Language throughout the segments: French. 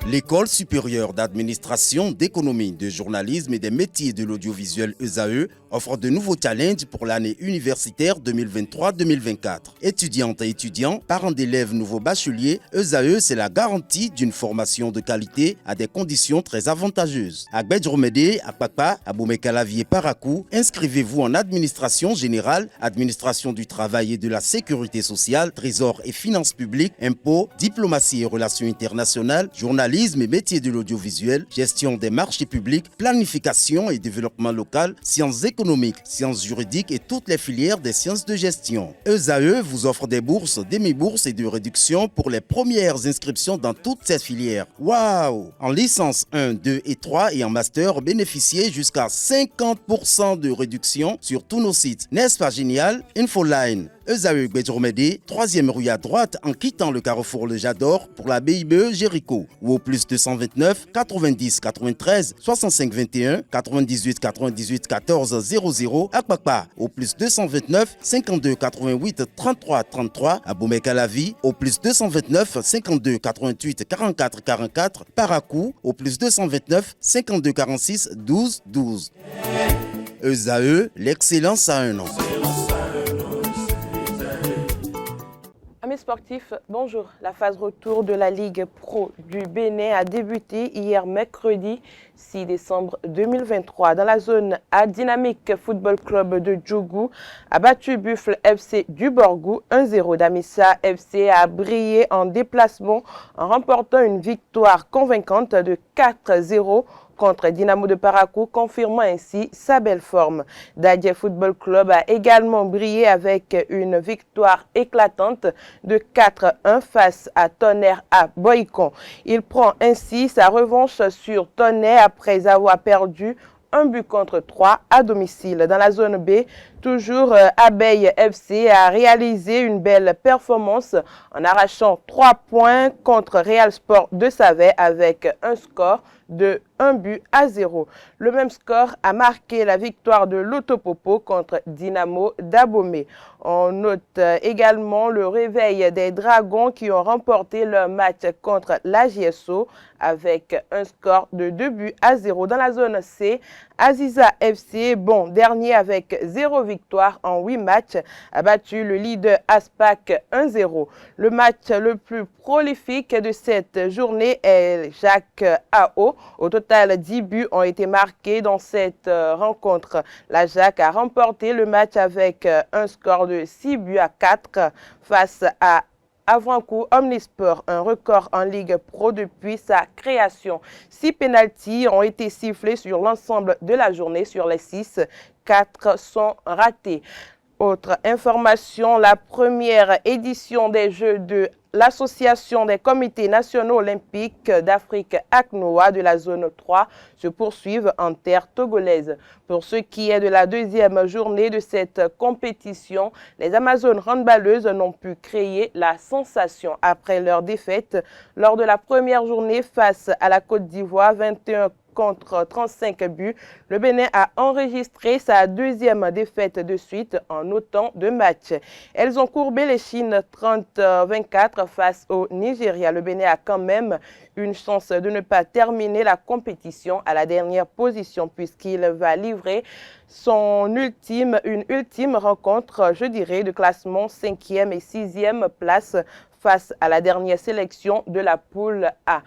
L'École supérieure d'administration, d'économie, de journalisme et des métiers de l'audiovisuel ESAE offre de nouveaux challenges pour l'année universitaire 2023-2024. Étudiantes et étudiants, parents d'élèves nouveaux bacheliers, ESAE, c'est la garantie d'une formation de qualité à des conditions très avantageuses. À Gbedjromede, à Papa, à Boumekalavi et Parakou, inscrivez-vous en administration générale, administration du travail et de la sécurité sociale, trésor et finances publiques, impôts, diplomatie et relations internationales, journalisme et métiers de l'audiovisuel, gestion des marchés publics, planification et développement local, sciences économiques, sciences juridiques et toutes les filières des sciences de gestion. ESAE vous offre des bourses, demi-bourses et de réductions pour les premières inscriptions dans toutes ces filières. Waouh! En licence 1, 2 et 3 et en master, bénéficiez jusqu'à 50% de réduction sur tous nos sites. N'est-ce pas génial? Infoline. ESAE Gbedjromede, 3e rue à droite en quittant le carrefour Le Jador pour la BIBE Jéricho ou au plus 229 90 93 65 21 98 98 14 00 à Kpakpa au plus 229 52 88 33 33 à Boumekalavi au plus 229 52 88 44 44 Parakou au plus 229 52 46 12 12. ESAE, l'excellence à un nom. Amis sportifs, bonjour. La phase retour de la Ligue Pro du Bénin a débuté hier mercredi 6 décembre 2023. Dans la zone A, Dynamique Football Club de Djougou a battu Buffle FC du Borgou 1-0. Damissa FC a brillé en déplacement en remportant une victoire convaincante de 4-0 contre Dynamo de Parakou, confirmant ainsi sa belle forme. Dadje Football Club a également brillé avec une victoire éclatante de 4-1 face à Tonnerre à Boycon. Il prend ainsi sa revanche sur Tonnerre après avoir perdu 1-3 à domicile. Dans la zone B, toujours Abeille FC a réalisé une belle performance en arrachant 3 points contre Real Sport de Savet avec un score de 1-0. Le même score a marqué la victoire de l'Autopopo contre Dynamo d'Abomey. On note également le réveil des Dragons qui ont remporté leur match contre la JSO avec un score de 2-0. Dans la zone C, Aziza FC, bon dernier avec 0 victoire en 8 matchs, a battu le leader Aspac 1-0. Le match le plus prolifique de cette journée est Jacques AO. Au total, 10 buts ont été marqués dans cette rencontre. La Jacques a remporté le match avec un score de 6-4 face à Avrancourt Omnisport, un record en Ligue Pro depuis sa création. 6 pénaltys ont été sifflés sur l'ensemble de la journée. Sur les 6, 4 sont ratés. Autre information, la première édition des Jeux de l'Association des comités nationaux olympiques d'Afrique ACNOA de la zone 3 se poursuivent en terre togolaise. Pour ce qui est de la deuxième journée de cette compétition, les Amazones handballeuses n'ont pu créer la sensation après leur défaite lors de la première journée face à la Côte d'Ivoire 21 contre 35 buts. Le Bénin a enregistré sa deuxième défaite de suite en autant de matchs. Elles ont courbé les Chines 30-24 face au Nigeria. Le Bénin a quand même une chance de ne pas terminer la compétition à la dernière position puisqu'il va livrer une ultime rencontre, je dirais, de classement 5e et 6e place face à la dernière sélection de la poule A.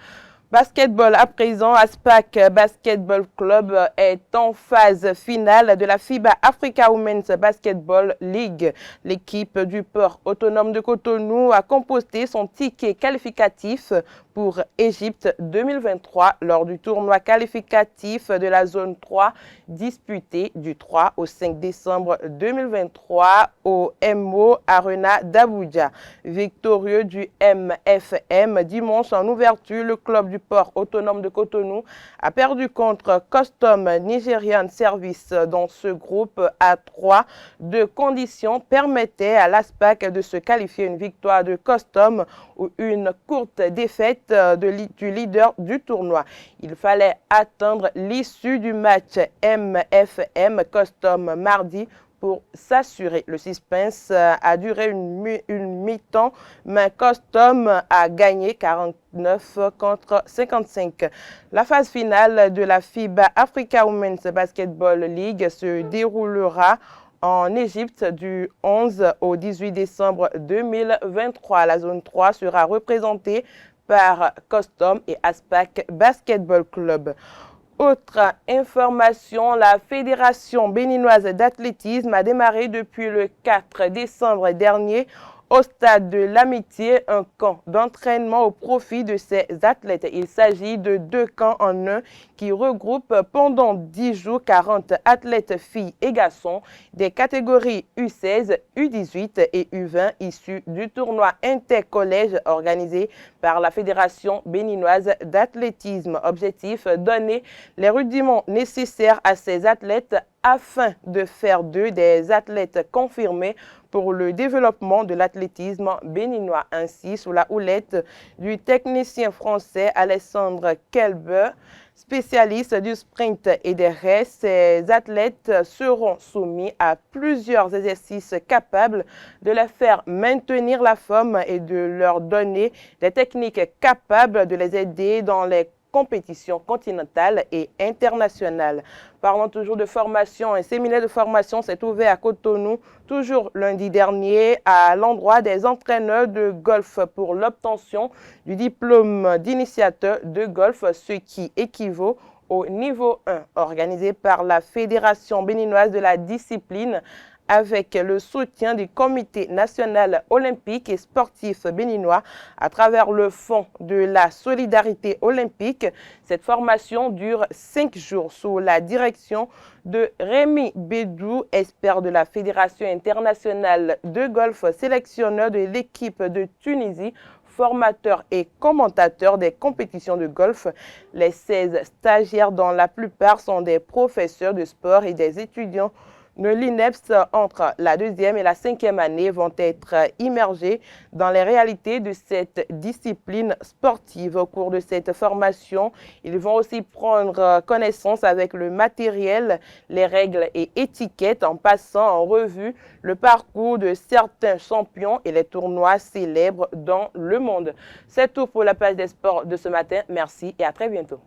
Basketball à présent, Aspac Basketball Club est en phase finale de la FIBA Africa Women's Basketball League. L'équipe du port autonome de Cotonou a composté son ticket qualificatif pour Égypte 2023 lors du tournoi qualificatif de la zone 3 disputé du 3 au 5 décembre 2023 au MO Arena d'Abuja. Victorieux du MFM dimanche en ouverture, le club du port autonome de Cotonou a perdu contre Custom Nigerian Service dans ce groupe à 3. Deux conditions permettaient à l'ASPAC de se qualifier: une victoire de Custom ou une courte défaite du leader du tournoi. Il fallait attendre l'issue du match MFM Custom mardi pour s'assurer. Le suspense a duré une mi-temps, mais Custom a gagné 49 contre 55. La phase finale de la FIBA Africa Women's Basketball League se déroulera en Égypte du 11 au 18 décembre 2023. La zone 3 sera représentée par Custom et Aspac Basketball Club. Autre information, la Fédération béninoise d'athlétisme a démarré depuis le 4 décembre dernier au stade de l'Amitié un camp d'entraînement au profit de ses athlètes. Il s'agit de 2 camps en un qui regroupent pendant 10 jours 40 athlètes filles et garçons des catégories U16, U18 et U20 issus du tournoi intercollège organisé par la Fédération béninoise d'athlétisme. Objectif, donner les rudiments nécessaires à ces athlètes afin de faire d'eux des athlètes confirmés pour le développement de l'athlétisme béninois. Ainsi, sous la houlette du technicien français Alexandre Kelber, spécialiste du sprint et des restes, ces athlètes seront soumis à plusieurs exercices capables de les faire maintenir la forme et de leur donner des techniques capables de les aider dans les compétitions continentales et internationales. Parlons toujours de formation. Un séminaire de formation s'est ouvert à Cotonou, toujours lundi dernier, à l'endroit des entraîneurs de golf pour l'obtention du diplôme d'initiateur de golf, ce qui équivaut au niveau 1, organisé par la Fédération béninoise de la discipline, avec le soutien du Comité national olympique et sportif béninois à travers le Fonds de la solidarité olympique. Cette formation dure 5 jours sous la direction de Rémi Bédou, expert de la Fédération internationale de golf, sélectionneur de l'équipe de Tunisie, formateur et commentateur des compétitions de golf. Les 16 stagiaires, dont la plupart sont des professeurs de sport et des étudiants de l'INEPS entre la 2e et la 5e année, vont être immergés dans les réalités de cette discipline sportive. Au cours de cette formation, ils vont aussi prendre connaissance avec le matériel, les règles et étiquettes, en passant en revue le parcours de certains champions et les tournois célèbres dans le monde. C'est tout pour la page des sports de ce matin. Merci et à très bientôt.